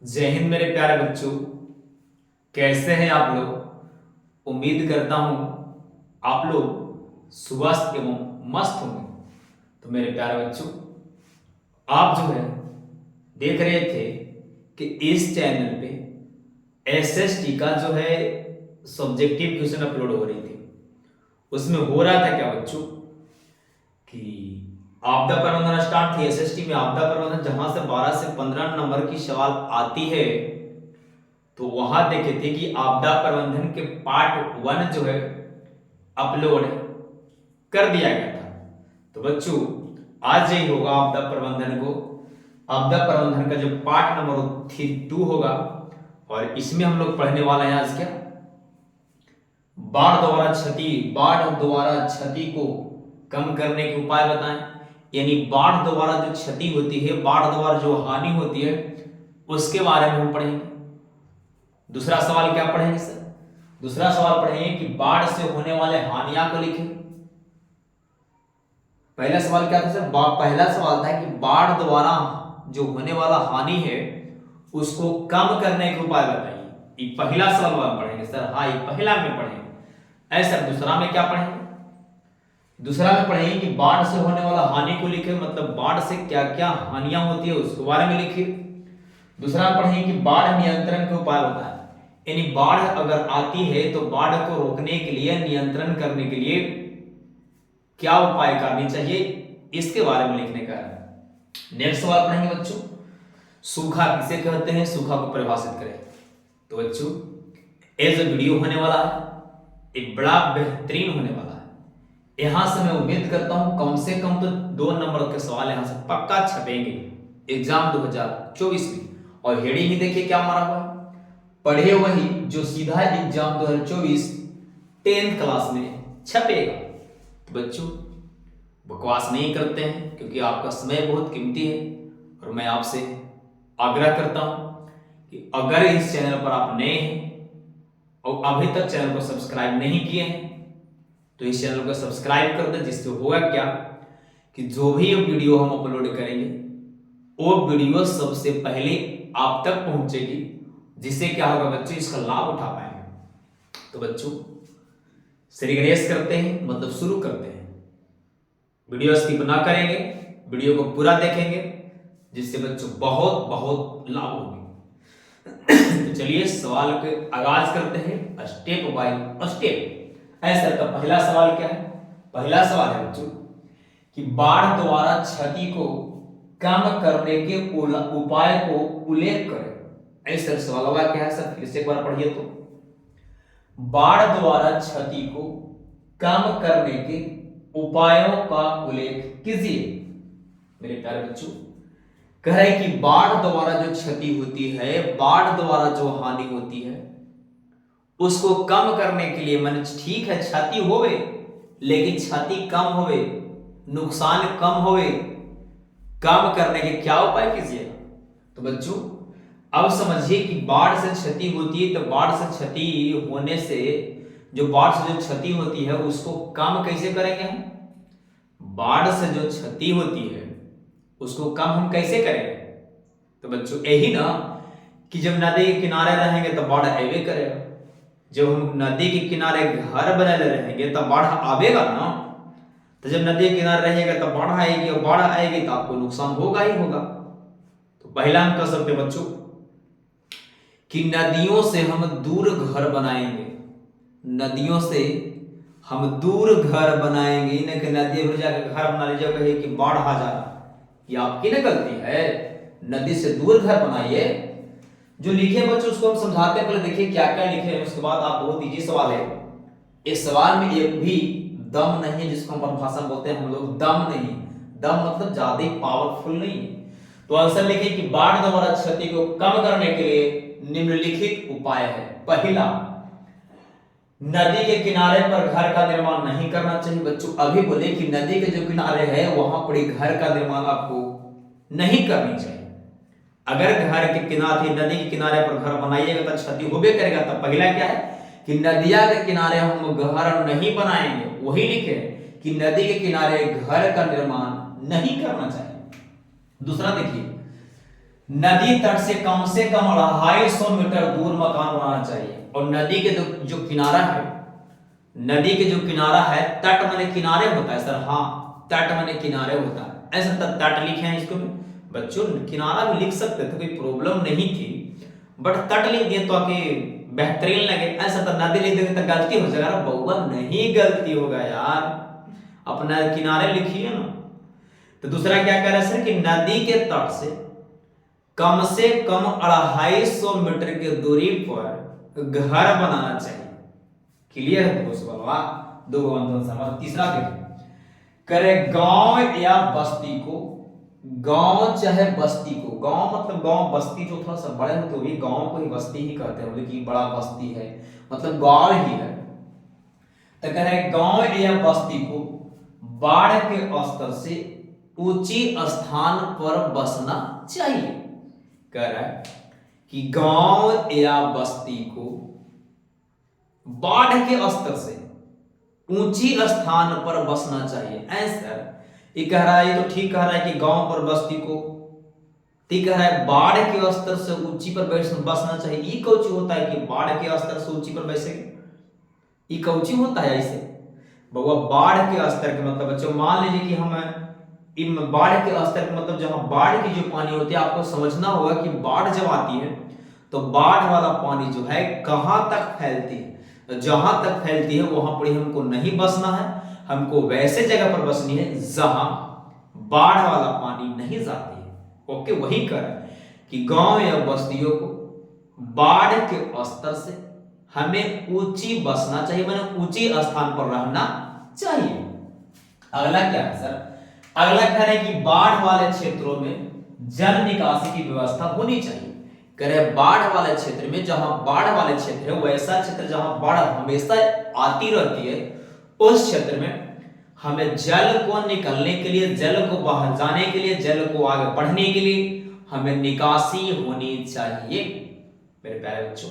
जय हिंद मेरे प्यारे बच्चों। कैसे हैं आप लोग। उम्मीद करता हूं आप लोग स्वस्थ एवं मस्त होंगे। तो मेरे प्यारे बच्चों, आप जो है देख रहे थे कि इस चैनल पे एसएसटी का जो है सब्जेक्टिव क्वेश्चन अपलोड हो रही थी। उसमें हो रहा था क्या बच्चों कि आपदा प्रबंधन स्टार्ट थी। एसएसटी में आपदा प्रबंधन जहां से 12 से 15 नंबर की सवाल आती है, तो वहां देखे थे कि आपदा प्रबंधन के पार्ट 1 जो है अपलोड कर दिया गया था। तो बच्चों, आज यही होगा आपदा प्रबंधन का जो पार्ट नंबर 2 होगा। और इसमें हम लोग पढ़ने वाले हैं आज क्या, बाढ़ द्वारा क्षति को कम करने के उपाय बताएं। यानी बाढ़ द्वारा जो क्षति होती है, बाढ़ द्वारा जो हानि होती है, उसके बारे में हम पढ़ेंगे। दूसरा सवाल क्या पढ़ेंगे सर? दूसरा सवाल पढ़ेंगे कि बाढ़ से होने वाले हानियां को लिखें। पहला सवाल क्या था सर? पहला सवाल था कि बाढ़ द्वारा जो होने वाला हानि है उसको कम करने के उपाय बताइए। ये पहला सवाल पढ़ेंगे सर। हाँ, ये पहला में पढ़ेंगे। ऐसा दूसरा में क्या पढ़ेंगे? दूसरा में पढ़ेंगे कि बाढ़ से होने वाला हानि को लिखे, मतलब बाढ़ से क्या क्या हानियां होती है उसके बारे में लिखिए। दूसरा पढ़ेंगे कि बाढ़ नियंत्रण के उपाय बताएं। यानी बाढ़ अगर आती है तो बाढ़ को रोकने के लिए, नियंत्रण करने के लिए क्या उपाय करने चाहिए, इसके बारे में लिखने का है। नेक्स्ट सवाल पढ़ेंगे बच्चों, सूखा किसे कहते हैं, सूखा को परिभाषित करें। तो बच्चों, ये जो वीडियो होने वाला है एक बड़ा बेहतरीन होने वाला है। यहां से मैं उम्मीद करता हूं कम से कम तो 2 नंबर के सवाल यहां से पक्का छपेंगे एग्जाम 2024 में। और हेडिंग ही देखिए क्या मारा हुआ, पढ़े वही जो सीधा एग्जाम 2024 10th क्लास में छपेगा। तो बच्चों, बकवास नहीं करते हैं क्योंकि आपका समय बहुत कीमती है। और मैं आपसे आग्रह करता हूं कि अगर इस चैनल पर आप नए हैं और अभी तक चैनल को सब्सक्राइब नहीं किए हैं तो इस चैनल को सब्सक्राइब कर दें। जिससे होगा क्या कि जो भी वीडियो हम अपलोड करेंगे वो वीडियो सबसे पहले आप तक पहुंचेगी, जिससे क्या होगा बच्चों, इसका लाभ उठा पाएंगे। तो बच्चों, श्री गणेश करते हैं, मतलब शुरू करते हैं। वीडियो स्किप ना करेंगे, वीडियो को पूरा देखेंगे, जिससे बच्चों बहुत बहुत लाभ होगी। तो चलिए सवाल के आगाज करते हैं स्टेप बाय स्टेप। ऐसा का पहला सवाल क्या है? पहला सवाल है बच्चों कि बाढ़ द्वारा क्षति को कम करने के उपाय को उल्लेख करें। ऐसा सवाल होगा क्या है सर? फिर से एक बार पढ़िए तो, बाढ़ द्वारा क्षति को कम करने के उपायों का उल्लेख कीजिए। मेरे प्यारे बच्चों, कह रहे कि बाढ़ द्वारा जो क्षति होती है, बाढ़ द्वारा जो हानि होती है, उसको कम करने के लिए, मन ठीक है क्षति होवे लेकिन क्षति कम होवे, नुकसान कम होवे, कम करने के क्या उपाय कीजिएगा। तो बच्चों, अब समझिए कि बाढ़ से क्षति होती है, तो बाढ़ से क्षति होने से जो बाढ़ से जो क्षति होती है उसको कम कैसे करेंगे हम? बाढ़ से जो क्षति होती है उसको कम हम कैसे करेंगे? तो बच्चों, यही ना कि जब नदी के किनारे रहेंगे तो बाढ़ आवे करेगा। जब हम नदी के किनारे घर बने रहेंगे तब बाढ़ आवेगा ना। तो जब नदी के किनारे रहेगा तब बाढ़ आएगी, और बाढ़ आएगी तो आपको नुकसान होगा ही होगा। तो पहला हम कह सकते बच्चों कि नदियों से हम दूर घर बनाएंगे। नदियों से हम दूर घर बनाएंगे, न कि नदी में जाकर घर बना लीजिए कहिए कि बाढ़ आ जा रहा। ये आपकी ना गलती है। नदी से दूर घर बनाइए। जो लिखे बच्चों उसको हम समझाते हैं, पहले देखिए क्या क्या लिखे हैं, उसके बाद आप, बहुत इजी सवाल है। इस सवाल में एक भी दम नहीं है, जिसको हम भाषा में बोलते हैं हम लोग दम नहीं। दम मतलब ज्यादा पावरफुल नहीं है। तो आंसर लिखिए कि बाढ़ द्वारा क्षति को कम करने के लिए निम्नलिखित उपाय है। पहला, नदी के किनारे पर घर का निर्माण नहीं करना चाहिए। बच्चों, अभी बोले कि नदी के जो किनारे है वहां पर घर का निर्माण आपको नहीं करनी चाहिए। अगर घर के किनारे, नदी के किनारे पर घर बनाइएगा तो क्षति होबे करेगा। तब पहला क्या है कि नदिया के किनारे हम घर नहीं बनाएंगे। वही लिखे कि नदी के किनारे घर का निर्माण नहीं करना चाहिए। दूसरा देखिए, नदी तट से कम 250 मीटर दूर मकान बनाना चाहिए। और नदी के जो किनारा है, नदी के जो किनारा है, तट माने किनारे होता है सर, हाँ तट माने किनारे होता है, ऐसा तट लिखे हैं इसको भी बच्चों, किनारा भी लिख सकते थे, कोई प्रॉब्लम नहीं थी, बट तट लिख दिए तो आके बेहतरीन लगे। ऐसा तो नदी लिख देंगे तो गलती हो जाएगा। बउआ नहीं गलती होगा यार, अपना किनारे लिखिए ना। तो दूसरा क्या कह रहा है सर कि नदी के तट से कम 250 मीटर की दूरी पर घर बनाना चाहिए। क्लियर है दोस्त बाबा, दो समझ। तीसरा देखिए, करे गांव या बस्ती को, गांव चाहे बस्ती को, गांव मतलब गांव, बस्ती जो थोड़ा सा बड़े होते हुए गांव को ही बस्ती ही कहते हैं, बोले कि बड़ा बस्ती है मतलब गांव ही है। तो कह रहे गांव या बस्ती को बाढ़ के स्तर से ऊंची स्थान पर बसना चाहिए। कह रहा है कि गांव या बस्ती को बाढ़ के स्तर से ऊंची स्थान पर बसना चाहिए। ऐसा ये कह रहा है, ये तो ठीक कह रहा है कि गांव पर बस्ती को, ठीक कह रहा है बाढ़ के स्तर से ऊंची पर बसना चाहिए। ये कौची होता है कि बाढ़ के स्तर से ऊंची पर बैसेंगे, ये कौची होता है ऐसे बउआ? बाढ़ के स्तर के मतलब बच्चों मान लीजिए कि हम बाढ़ के स्तर के मतलब जहां बाढ़ की जो पानी होती है, आपको समझना होगा कि बाढ़ जब आती है तो बाढ़ वाला पानी जो है कहां तक फैलती है, तो जहां तक फैलती है वहां पर हमको नहीं बसना है, हमको वैसे जगह पर बसनी है जहां बाढ़ वाला पानी नहीं जाती है। ओके, वही कर कि गांव या बस्तियों को बाढ़ के स्तर से हमें ऊंची बसना चाहिए, माने ऊंची स्थान पर रहना चाहिए। अगला क्या है सर? अगला कह रहे हैं कि बाढ़ वाले क्षेत्रों में जल निकासी की व्यवस्था होनी चाहिए। कह रहे बाढ़ वाले क्षेत्र में, जहां बाढ़ वाले क्षेत्र है वैसा क्षेत्र जहां बाढ़ हमेशा आती रहती है, उस क्षेत्र में हमें जल को निकलने के लिए, जल को बाहर जाने के लिए, जल को आगे बढ़ने के लिए हमें निकासी होनी चाहिए। मेरे प्यारे बच्चों,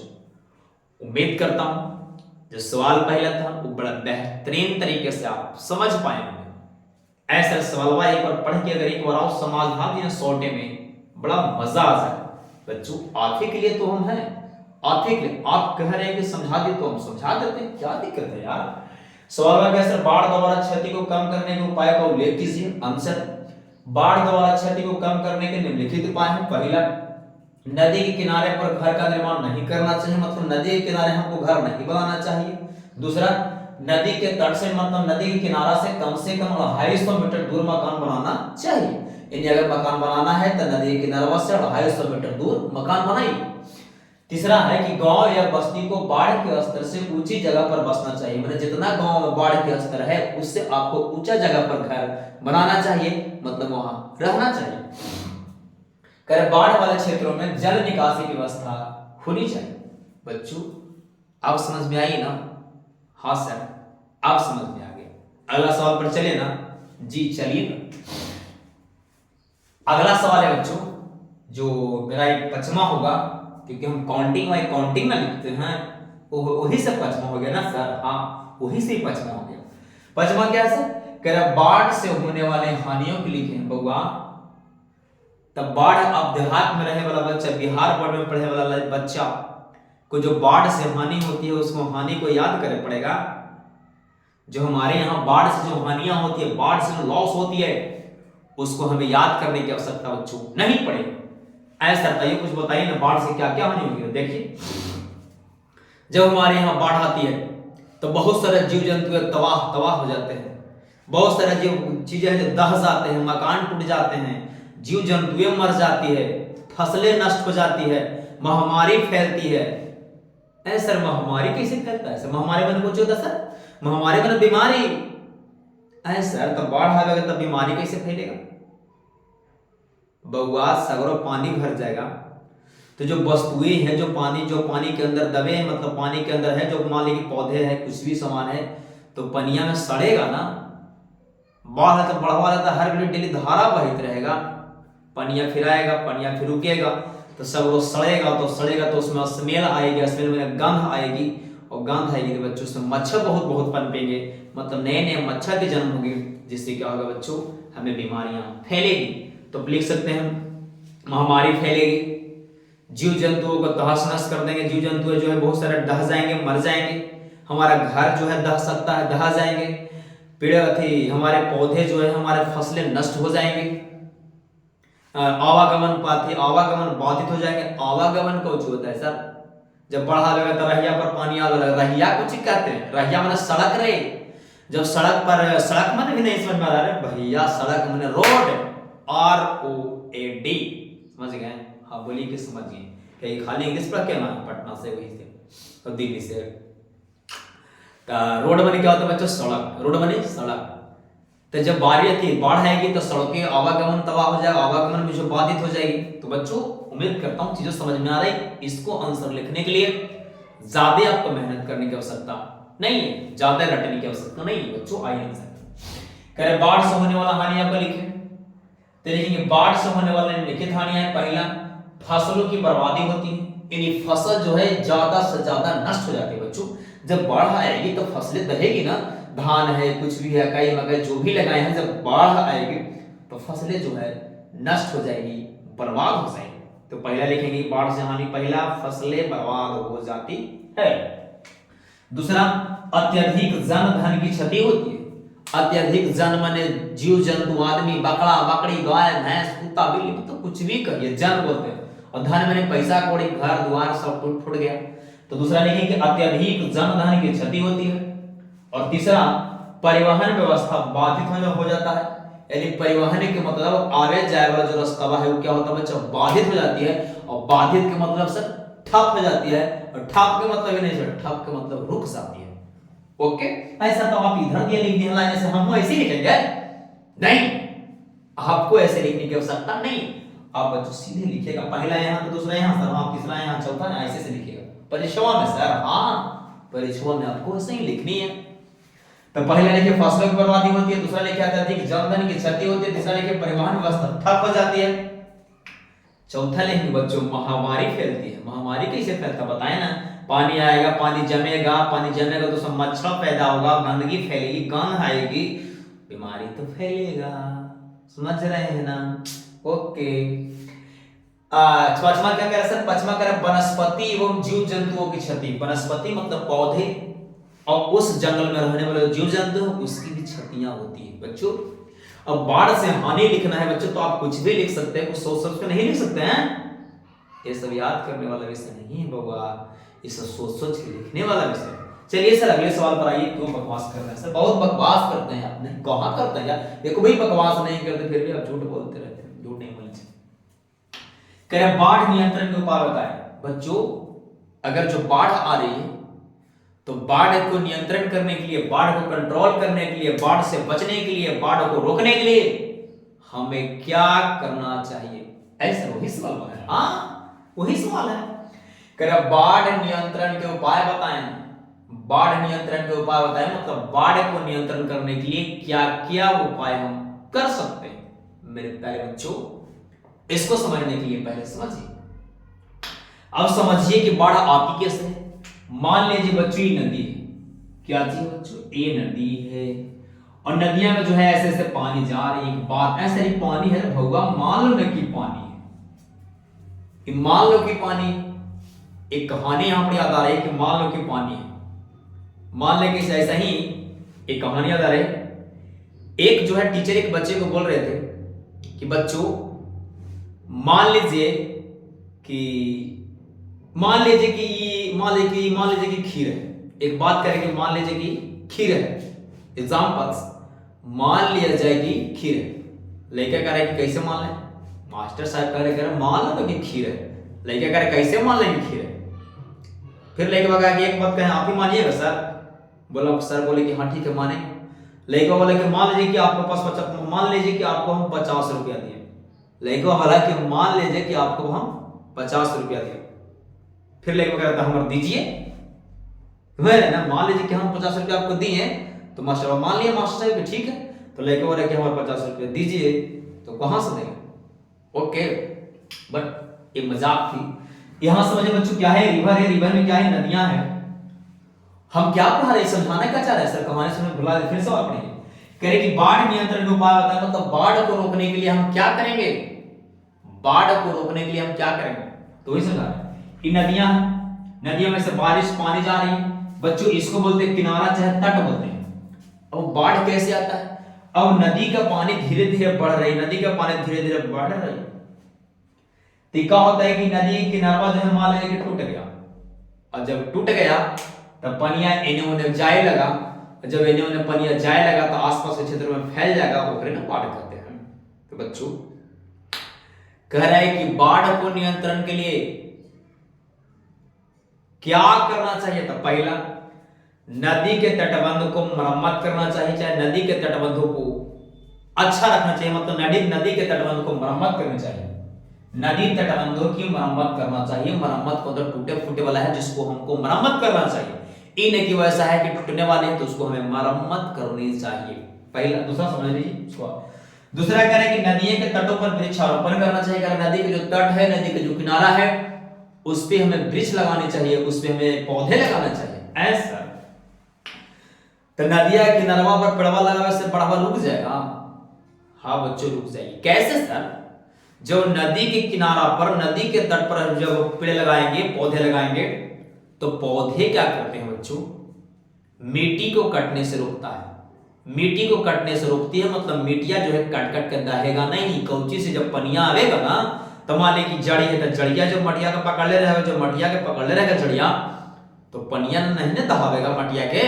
उम्मीद करता हूं जो सवाल पहला था वो बड़ा बेहतरीन तरीके से आप समझ पाए होंगे। ऐसा सवाल एक बार पढ़ के अगर एक बार आप समाधान दिए शॉर्टे में, बड़ा मजा आ जाए बच्चों। आप ही के लिए तो हम हैं, आप ही के लिए, आप कह रहे हैं कि समझा दे तो हम समझा देते हैं, क्या दिक्कत है यार। सवाल में कैसे बाढ़ द्वारा क्षति को कम करने के उपाय का उल्लेख कीजिए। आंसर, बाढ़ द्वारा क्षति को कम करने के निम्नलिखित उपाय हैं। पहला, नदी के किनारे पर घर का निर्माण नहीं करना चाहिए, मतलब नदी के किनारे हमको घर नहीं बनाना चाहिए। दूसरा, नदी के तट से मतलब नदी के किनारा से कम 250 मीटर दूर मकान बनाना चाहिए। यानी अगर मकान बनाना है तो नदी के किनारे से 250 मीटर दूर मकान बनाइए। तीसरा है कि गांव या बस्ती को बाढ़ के स्तर से ऊंची जगह पर बसना चाहिए, मतलब जितना गांव में बाढ़ के स्तर है उससे आपको ऊंचा जगह पर घर बनाना चाहिए, मतलब वहां रहना चाहिए। कर बाढ़ वाले क्षेत्रों में जल निकासी की व्यवस्था होनी चाहिए। बच्चों आप समझ में आई ना? हाँ सर, आप समझ में आ गए। अगला सवाल पर चले ना? जी चलिए ना। अगला सवाल है बच्चों जो मेरा एक 5वां होगा, क्योंकि हम काउंटिंग वाई काउंटिंग में लिखते हैं, वही से 5वां हो गया ना सर? हाँ, वही से 5वां हो गया। 5वां क्या है सर? कह रहा बाढ़ से होने वाले हानियों के लिखे हैं बउआ। तब बाढ़, अब देहात में रहने वाला बच्चा, बिहार बोर्ड में पढ़ने वाला बच्चा को जो बाढ़ से हानि होती है उसको हानि को याद करे पड़ेगा। जो हमारे यहाँ बाढ़ से जो हानियां होती है, बाढ़ से जो लॉस होती है, उसको हमें याद करने की आवश्यकता बच्चों नहीं पड़ेगी। ऐसा बताइए, कुछ बताइए ना, बाढ़ से क्या क्या हानि होगी? देखिए, जब हमारे यहाँ बाढ़ आती है तो बहुत सारे जीव जंतु तबाह तबाह हो जाते हैं, बहुत सारे जीव चीजें हैं जो दह जाते हैं, मकान टूट जाते हैं, जीव जंतुएं मर जाती है, फसलें नष्ट हो जाती है, महामारी फैलती है। ऐसा सर महामारी कैसे फैलता है? महामारी मैंने कुछ होता सर? महामारी मैंने बीमारी। ऐसा सर तब बाढ़ आएगा तब बीमारी कैसे फैलेगा? बउआ सगरों पानी भर जाएगा तो जो वस्तुएं हैं, जो पानी के अंदर दबे हैं, मतलब पानी के अंदर है, जो मान लीजिए पौधे हैं, कुछ भी सामान है, तो पनिया में सड़ेगा ना। बाढ़ है तो बढ़वा रहता है, हर घड़ी डेली धारा बहित रहेगा, पनिया फिर आएगा, पनिया फिर रुकेगा, तो सब वो सड़ेगा, तो उसमें स्मेल आएगी, स्मेल में गंध आएगी, और गंध आएगी तो बच्चों से मच्छर बहुत बहुत पनपेंगे, मतलब नए नए मच्छर के जन्म होंगे, जिससे क्या होगा बच्चों, हमें बीमारियां फैलेगी। तो लिख सकते हैं महामारी फैलेगी, जीव जंतुओं को तहस नहस कर देंगे, जीव जंतु जो है बहुत सारे ढह जाएंगे, मर जाएंगे, हमारा घर जो है दह सकता है, दहा जाएंगे, पेड़ थी हमारे पौधे जो है हमारे फसलें नष्ट हो जाएंगे, आवागमन बाधित हो जाएंगे। आवागमन को जो होता है सर, जब बढ़ा लगा तो रहिया पर पानी आ लगा, रहिया कुछ कहते हैं, रहिया मैंने सड़क रहे, जब सड़क पर, सड़क मैंने भी नहीं समझ में आ रहा है भैया, सड़क मैंने रोड, ROAD, समझ गए? हाँ बोलिए कि समझ गए? कहीं खाली इंग्लिश पर क्या नाम, पटना से वही से और दिल्ली से। रोड बने क्या होता है बच्चों? सड़क, रोड बने सड़क। तो जब बाढ़ आएगी तो सड़कें आवागमन तबाह हो जाएगा, आवागमन में जो बाधित हो जाएगी। तो बच्चों उम्मीद करता हूँ चीजें समझ में आ रही। इसको आंसर लिखने के लिए ज्यादा आपको मेहनत करने की आवश्यकता नहीं है, ज्यादा रटने की आवश्यकता नहीं है बच्चों। आइए आंसर करें। बाढ़ से होने वाला हानि आपको लिखे, तो लिखेंगे बाढ़ से होने वाले निम्नलिखित हानियां। पहला, फसलों की बर्बादी होती है, यानी फसल जो है ज्यादा से ज्यादा नष्ट हो जाती है बच्चों। जब बाढ़ आएगी तो फसलें दहेगी ना, धान है, कुछ भी है, कई मकई जो भी लगाए हैं, जब बाढ़ आएगी तो फसलें जो है नष्ट हो जाएगी, बर्बाद हो जाएगी। तो पहला लिखेंगे बाढ़ से हानि, पहला फसलें बर्बाद हो जाती है। दूसरा, अत्यधिक जन धन की क्षति होती है। अत्यधिक जन माने जीव जंतु, आदमी, बकरा बकरी, गाय भैंस, कुत्ता बिल्ली, तो कुछ भी कहिए, जन बोलते हैं। और धन माने पैसा कौड़ी, घर द्वार सब टूट फूट गया। तो दूसरा लिखेंगे कि अत्यधिक जन धन की क्षति होती है। और तीसरा, परिवहन व्यवस्था बाधित हो जाता है, यानी परिवहन के मतलब आवे जाए वाला जो रास्ता है वो क्या होता है बच्चा, बाधित हो जाती है। और बाधित के मतलब सर ठप हो जाती है, और ठप के मतलब नहीं सर, ठप के मतलब रुक जाती है। ओके, ऐसा तो आप इधर दिए लिख दिया, ऐसे हम ऐसे लिखेंगे नहीं, आपको ऐसे लिखने की आवश्यकता नहीं। आप बच्चों सीधे लिखिएगा, पहला यहाँ तो दूसरा यहाँ सर, हाँ तीसरा यहाँ, चौथा ऐसे से लिखिएगा परीक्षा में सर। हाँ परीक्षा में आपको ऐसे ही लिखनी है। तो पहला लिखे फसलों की बर्बादी होती है, दूसरा लिखे अत्यधिक जनधन की क्षति होती है, तीसरा लिखे परिवहन व्यवस्था ठप हो जाती है, चौथा लिखे बच्चों महामारी फैलती है। महामारी कैसे फैलता बताए ना, पानी आएगा, पानी जमेगा तो सब मच्छर पैदा होगा, गंदगी फैलेगी, गंध आएगी, बीमारी तो फैलेगा। समझ रहे हैं ना? ओके। पचमा क्या कह रहा है सर? पचमा कह रहा है वनस्पति एवं जीव जंतुओं की क्षति। वनस्पति मतलब पौधे, और उस जंगल में रहने वाले जीव जंतु, उसकी भी क्षतियां होती है बच्चों। अब बाढ़ से हानि लिखना है बच्चों तो आप कुछ भी लिख सकते हैं, कुछ सोच के नहीं लिख सकते हैं। ये सब याद करने वाला विषय नहीं है बाबा, ये सब सोच के लिखने वाला विषय। चलिए सर अगले सवाल पर आइए। क्यों बकवास कर रहे हैं सर? बहुत बकवास करते हैं आप। नहीं कहाँ करते हैं यार, देखो भाई बकवास नहीं करते फिर भी आप झूठ बोलते रहते हैं, झूठ नहीं बोलना चाहिए। कह रहे बाढ़ नियंत्रण के उपाय बताएं। बच्चों अगर जो बाढ़ आ रही है तो बाढ़ को नियंत्रण करने के लिए, बाढ़ को कंट्रोल करने के लिए, बाढ़ से बचने के लिए, बाढ़ को रोकने के लिए हमें क्या करना चाहिए? ऐसा वही सवाल है। हाँ वही सवाल है। कह रहे बाढ़ नियंत्रण के उपाय बताएं। बाढ़ नियंत्रण के उपाय बताएं मतलब बाढ़ को नियंत्रण करने के लिए क्या क्या उपाय हम कर सकते हैं। मेरे प्यारे बच्चों इसको समझने के लिए पहले समझिए। अब समझिए कि बाढ़ आती कैसे है। मान लीजिए बच्चों ये नदी है, क्या चीज बच्चों? ये नदी है, और नदियां में जो है ऐसे ऐसे पानी जा रही है। एक बात ऐसे ही पानी है भगवा, मान लो ना कि पानी है, मान लो कि पानी, एक कहानी यहां पर याद आ रही है कि मान लो कि पानी है। मान ले कि ऐसा ही एक कहानी याद आ रही है। एक जो है टीचर एक बच्चे को बोल रहे थे कि बच्चों मान लीजिए कि खीर है। एक बात करें कि मान लीजिए कि खीर है, एग्जांपल्स, मान लिया जाए कि खीर है। लड़का कह रहा है कि कैसे मान लें? मास्टर साहब कह रहे मान लो कि खीर है। लड़का कह रहे कैसे मान लेंगे खीर है? फिर लड़का कहा कि एक बात कहें आप ही मानिएगा सर? बोला सर, बोले कि हाँ ठीक है मानेंगे। लड़का बोला कि मान लीजिए कि आपके पास मान लीजिए कि आपको हम 50 रुपया दिए। लड़का बोला कि मान लीजिए कि आपको हम 50 रुपया दिए। फिर लड़का कहता हमारे दीजिए, ना मान लीजिए कि हम 50 रुपया आपको दिए, तो मास्टर मान लिया मास्टर साहब ठीक है। तो लड़का बोला कि हमारे 50 रुपया दीजिए, तो कहां से देंगे? ओके, बट ये मजाक थी। यहां समझे बच्चों क्या है? रिवर है, रिवर में क्या है? नदियां हैं। हम क्या पढ़ा रहे, समझाने का चाह रहे सर? कहानी से भुला दे, फिर से आप पढ़ेंगे। कह रहे कि बाढ़ नियंत्रण का उपाय होता है मतलब बाढ़ को रोकने के लिए हम क्या करेंगे? बाढ़ को रोकने के लिए हम क्या करेंगे, तो वही समझा रहे हैं कि नदियां, नदियों में से बारिश पानी जा रही है बच्चों, इसको बोलते हैं किनारा चाहे तट बोलते हैं। अब बाढ़ कैसे आता है, अब नदी का पानी धीरे धीरे बढ़ रही, नदी का पानी धीरे धीरे बढ़ रही, तो क्या होता है कि नदी किनारा जो है मान लीजिए कि टूट गया, और जब टूट गया तब पनिया एने ओने जाए लगा, जब एने ओने पनिया जाए लगा तो आसपास के क्षेत्र में फैल जाएगा, ओकरे ना बाढ़ कहते हैं। तो बच्चों कह रहा है कि बाढ़ को नियंत्रण के लिए क्या करना चाहिए, तो पहला नदी के तटबंध को मरम्मत करना चाहिए, चाहे नदी के तटबंधों को अच्छा रखना चाहिए, मतलब नदी के तटबंध को मरम्मत करनी चाहिए, नदी तटबंधों की मरम्मत करना चाहिए। मरम्मत को तो टूटे फूटे वाला है जिसको हमको मरम्मत करना चाहिए, इन की वजह है कि टूटने वाले हैं तो उसको हमें मरम्मत करनी चाहिए, पहला। दूसरा समझ लीजिए उसको, दूसरा कह रहे हैं कि नदियों के तटों पर वृक्षारोपण करना चाहिए। अगर नदी के जो तट है, नदी के जो किनारा है, उस पे हमें वृक्ष लगाने चाहिए, उस पे हमें पौधे लगाना चाहिए। ऐसा तो नदिया किनारवा पर पेड़वा लगाने से बढ़ावा रुक जाएगा, हाँ बच्चों रुक जाएगी। कैसे सर, जो नदी के किनारा पर, नदी के तट पर जब पेड़ लगाएंगे, पौधे लगाएंगे, तो पौधे क्या करते हैं बच्चों, मिट्टी को कटने से रोकता है, मिट्टी को कटने से रोकती है, मतलब मिट्टिया जो है कट कट कर दहेगा नहीं, कौची से जब पनिया आवेगा ना, तो मान ली कि जड़ी है तो जड़िया जो मटिया का पकड़ ले रहेगा, जो मटिया के पकड़ ले रहेगा जड़िया, तो पनिया नहीं ना दहावेगा मटिया के,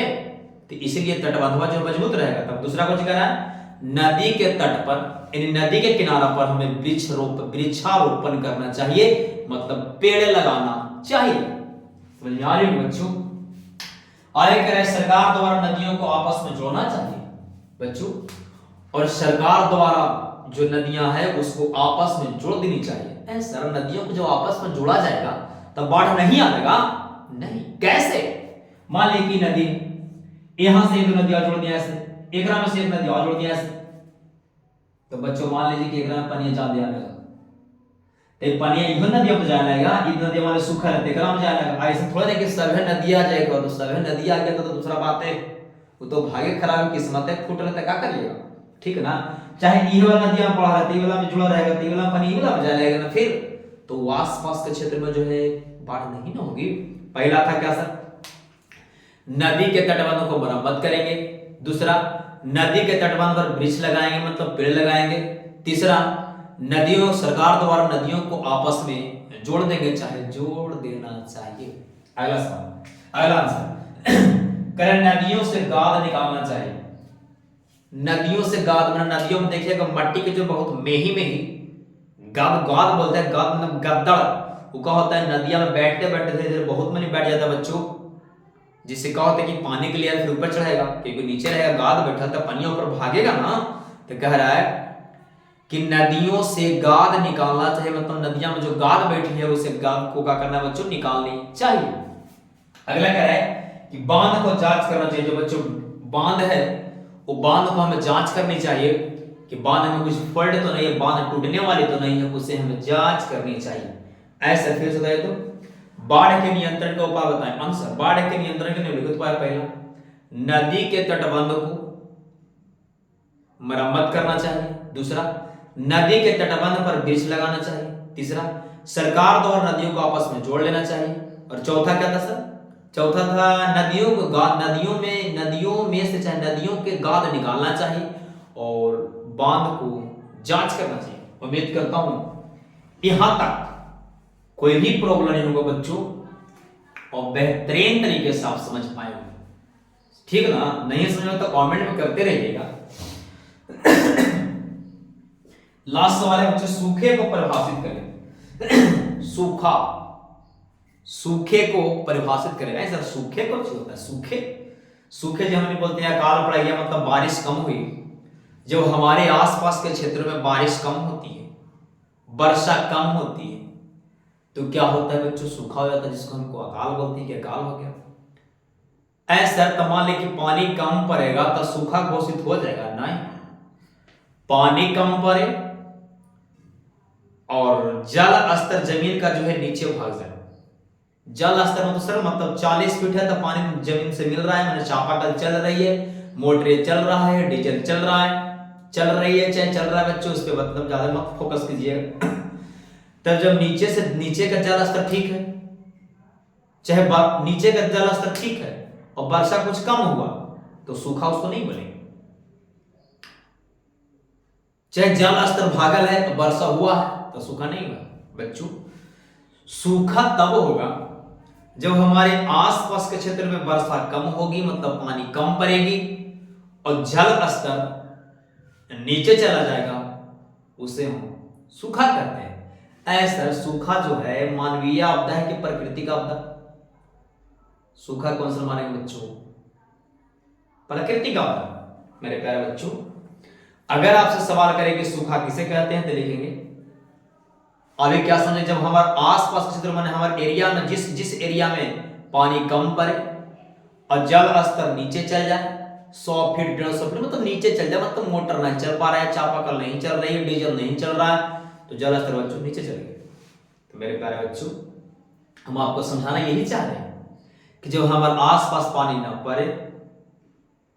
तो इसीलिए तटबंधवा जो मजबूत रहेगा। तब दूसरा कुछ कह रहा है, नदी के तट पर यानी नदी के किनारा पर हमें वृक्षारोपण करना चाहिए, मतलब पेड़ लगाना चाहिए। बच्चों आगे कह रहे हैं सरकार द्वारा नदियों को आपस में जोड़ना चाहिए बच्चों, और सरकार द्वारा जो नदियां हैं उसको आपस में जोड़ देनी चाहिए। सर नदियों को जो आपस में जोड़ा जाएगा तब बाढ़ नहीं आएगा, नहीं। कैसे, मान ली कि नदी यहां से एक नदी जोड़ दिया ऐसे, एक में से एक नदी और जोड़ दिया ऐसे, तो बच्चों मान लीजिए कि एक में पानी जा दिया लगा, तो पानी इधर नदियों में जाने लगेगा, इधर नदी हमारे सूखा रहते एक में जाने लगा। ऐसे थोड़ा नहीं कि सभी नदी आ जाएगा, तो सभी नदी आ गया तो दूसरा बात है, वो तो भाग्य खराब किस्मत है, फूट रहता क्या करिएगा, ठीक है ना। चाहे ये वाला नदियां पड़ा रहता है, वाला में जुड़ा रहेगा, तो वाला पानी वाला में जाएगा ना, फिर तो आसपास के क्षेत्र में जो है बाढ़ नहीं ना होगी। पहला था क्या सर, नदी के तटबंधों को मरम्मत करेंगे, दूसरा नदी के तटबंध पर वृक्ष लगाएंगे, मतलब पेड़ लगाएंगे, तीसरा नदियों, सरकार द्वारा नदियों को आपस में जोड़ देंगे, चाहे जोड़ देना चाहिए। अगला सवाल, अगला आंसर करें, नदियों से गाद निकालना चाहिए। नदियों से गाद, मतलब नदियों में देखिएगा मट्टी के जो बहुत मेही गाद बोलते हैं, गाद मतलब गद्दड़, वो क्या होता है, नदिया में बैठते बैठते धीरे धीरे बहुत मनी बैठ जाता है बच्चों, जिससे क्या होता है कि पानी के लिए फिर ऊपर चढ़ेगा, क्योंकि नीचे रहेगा गाद बैठा था, पानी ऊपर भागेगा ना। तो कह रहा है कि नदियों से गाद निकालना चाहिए, मतलब नदियां में जो गाद बैठी है उसे गाद को क्या करना है बच्चों, निकालनी चाहिए। अगला कह रहा है कि बांध को जांच करना चाहिए, जो बच्चों बांध है वो बांध को हमें जांच करनी चाहिए कि बांध में कुछ फॉल्ट तो नहीं है, बांध टूटने वाली तो नहीं है, उसे हमें जांच करनी चाहिए। ऐसा फिर से बताइए, तो बाढ़ के नियंत्रण का उपाय बताएं। आंसर, बाढ़ के नियंत्रण के निम्नलिखित उपाय, पहला नदी के तटबंध को मरम्मत करना चाहिए, दूसरा नदी के तटबंध पर वृक्ष लगाना चाहिए, तीसरा सरकार द्वारा नदियों को आपस में जोड़ लेना चाहिए, और चौथा क्या था सर, चौथा था नदियों को गाद, नदियों में से चाहे नदियों के गाद निकालना चाहिए और बांध को जांच करना चाहिए। उम्मीद करता हूं यहां तक कोई भी प्रॉब्लम नहीं होगा बच्चों, और बेहतरीन तरीके से आप समझ पाए होंगे, ठीक ना। नहीं समझ में तो कमेंट में करते रहिएगा। लास्ट सवाल है बच्चों, सूखे को परिभाषित करें। सूखे को परिभाषित करें। सर सूखे को होता है, सूखे जब हम बोलते हैं अकाल पड़ गया, मतलब बारिश कम हुई, जब हमारे आसपास के क्षेत्रों में बारिश कम होती है, वर्षा कम होती है, तो क्या होता है बच्चों, सूखा हो जाता है, जिसको हमको अकाल बोलते हैं कि अकाल हो गया। ऐसा मान लें कि पानी कम पड़ेगा तो सूखा घोषित हो जाएगा, नहीं, पानी कम पड़े और जल स्तर जमीन का जो है नीचे भाग जाए। जल स्तर मतलब सर मतलब 40 फीट है तो पानी जमीन से मिल रहा है, मैंने चापाकल चल रही है, मोटरें चल रहा है, डीजल चल रहा है, चल रही है चाहे चल रहा है बच्चों, उस पर मतलब ज्यादा मत फोकस कीजिएगा। तब जब नीचे का जल स्तर ठीक है, चाहे नीचे का जल स्तर ठीक है और वर्षा कुछ कम हुआ तो सूखा उसको नहीं बोलेंगे। चाहे जल स्तर भागल है तो वर्षा हुआ है तो सूखा नहीं हुआ। बच्चों सूखा तब होगा जब हमारे आसपास के क्षेत्र में वर्षा कम होगी, मतलब पानी कम पड़ेगी और जल स्तर नीचे चला जाएगा, उसे हम सूखा कहते हैं। ऐसा सूखा जो है मानवीय आपदा है कि प्राकृतिक आपदा? सूखा कौन सा मानेंगे बच्चों? प्राकृतिक आपदा। मेरे प्यारे बच्चों अगर आपसे सवाल करें कि सूखा किसे कहते हैं तो लिखेंगे। अभी क्या समझे, जब हमारे आसपास के क्षेत्र में हमारे एरिया में जिस एरिया में पानी कम पड़े और जल स्तर नीचे चल जाए 100 फीट 150 फीट मतलब नीचे चल जाए, मतलब मोटर नहीं चल पा रहा है, चापाकल नहीं चल रही है, डीजल नहीं चल रहा है, तो जल स्तर बच्चों नीचे चल गए। तो मेरे प्यारे बच्चों हम आपको समझाना यही चाह रहे हैं कि जब हमारे आसपास पानी ना पड़े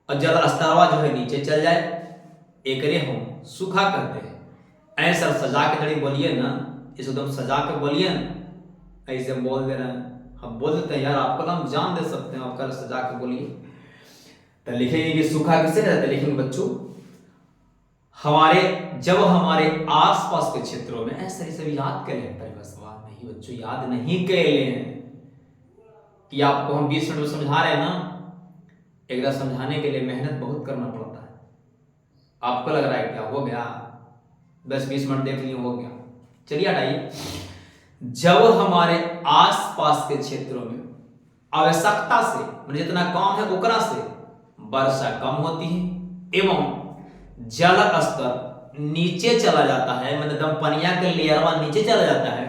और जल स्तर जो है नीचे चल जाए, एक हम सूखा करते हैं। ऐसा सजा के जड़ी बोलिए ना, इस एकदम सजा के बोलिए ना, ऐसे बोल दे रहे हैं, हम बोल देते हैं यार आपको ना हम जान दे सकते हैं, आपका सजा के बोलिए। तो लिखेंगे कि सूखा किसे कहते हैं, लिखेंगे बच्चों जब हमारे आसपास के क्षेत्रों में ऐसा ही सब याद कर लें, सवाल नहीं बच्चों याद नहीं कर लें कि आपको हम 20 मिनट में समझा रहे हैं ना, एक समझाने के लिए मेहनत बहुत करना पड़ता है। आपको लग रहा है क्या हो गया 10-20 मिनट देख लिए हो गया, चलिए हटाइए। जब हमारे आसपास के क्षेत्रों में आवश्यकता से मतलब जितना काम है उकरा से वर्षा कम होती है एवं जल स्तर नीचे चला जाता है, मतलब एकदम पनिया के लेयरवा नीचे चला जाता है,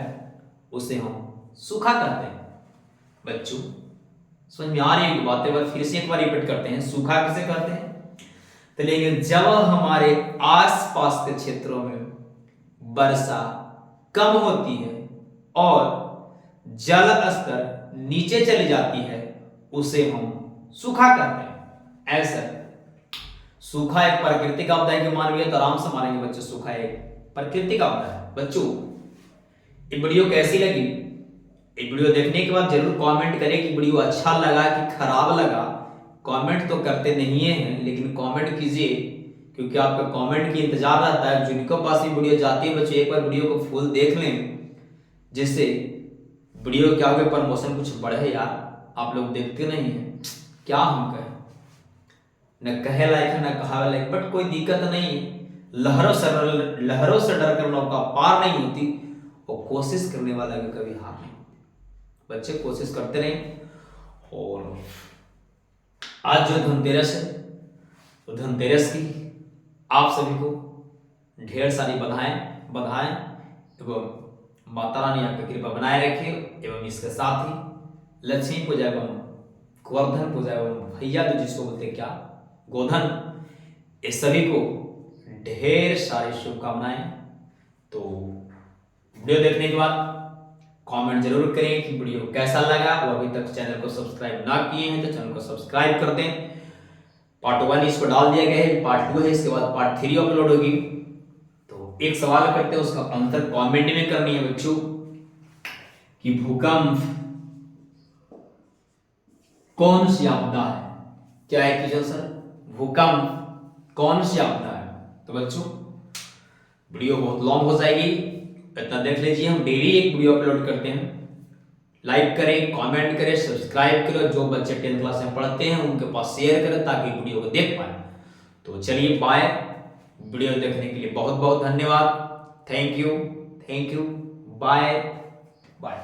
उसे हम सूखा कहते हैं। बच्चों समझ में आ रही है बातें, फिर से एक बार रिपीट करते हैं, सूखा किसे कहते हैं? तो लेकिन जब हमारे आसपास के क्षेत्रों में वर्षा कम होती है और जल स्तर नीचे चली जाती है, उसे हम सूखा कहते हैं। ऐसा सूखा एक प्राकृतिक आपदा है कि मानवीय तो आराम से मानेंगे बच्चों, सूखा एक प्राकृतिक आपदा है। बच्चों ये वीडियो कैसी लगी? ये वीडियो देखने के बाद जरूर कमेंट करें कि वीडियो अच्छा लगा कि खराब लगा। कमेंट तो करते नहीं हैं लेकिन कमेंट कीजिए, क्योंकि आपका कमेंट की इंतजार रहता है। जिनको पास ये वीडियो जाती है बच्चों एक बार वीडियो को फुल देख लें, जिससे वीडियो क्या हो प्रमोशन कुछ बढ़े। यार आप लोग देखते नहीं हैं, क्या हम कहें, न कहे लायक है न कहावे लायक, बट कोई दिक्कत नहीं है। लहरों से डर कर नौका पार नहीं होती, और कोशिश करने वाला भी कभी हार नहीं होती। बच्चे कोशिश करते रहें। और आज जो धनतेरस है, तो धनतेरस की आप सभी को ढेर सारी बधाएं एवं माता रानी आपकी कृपा बनाए रखे। एवं इसके साथ ही लक्ष्मी पूजा एवं गोवर्धन पूजा एवं भैया दूज जिसको बोलते हैं क्या गोधन, इस सभी को ढेर सारी शुभकामनाएं। तो वीडियो देखने के बाद कमेंट जरूर करें कि वीडियो कैसा लगा, और अभी तक चैनल को सब्सक्राइब ना किए हैं तो चैनल को सब्सक्राइब कर दें। पार्ट 1 इसको डाल दिया गया है, पार्ट 2 है, इसके बाद पार्ट 3 अपलोड होगी। तो एक सवाल करते हैं, उसका आंसर कमेंट में करनी है बच्चों कि भूकंप कौन सी आपदा है? क्या है क्वेश्चन सर, भूकंप कौन सी आपदा है? तो बच्चों वीडियो बहुत लॉन्ग हो जाएगी, इतना देख लीजिए। हम डेली एक वीडियो अपलोड करते हैं, लाइक करें, कमेंट करें, सब्सक्राइब करें। जो बच्चे 10th क्लास में पढ़ते हैं उनके पास शेयर करें ताकि वीडियो को देख पाए। तो चलिए बाय, वीडियो देखने के लिए बहुत बहुत धन्यवाद। Thank you, bye bye.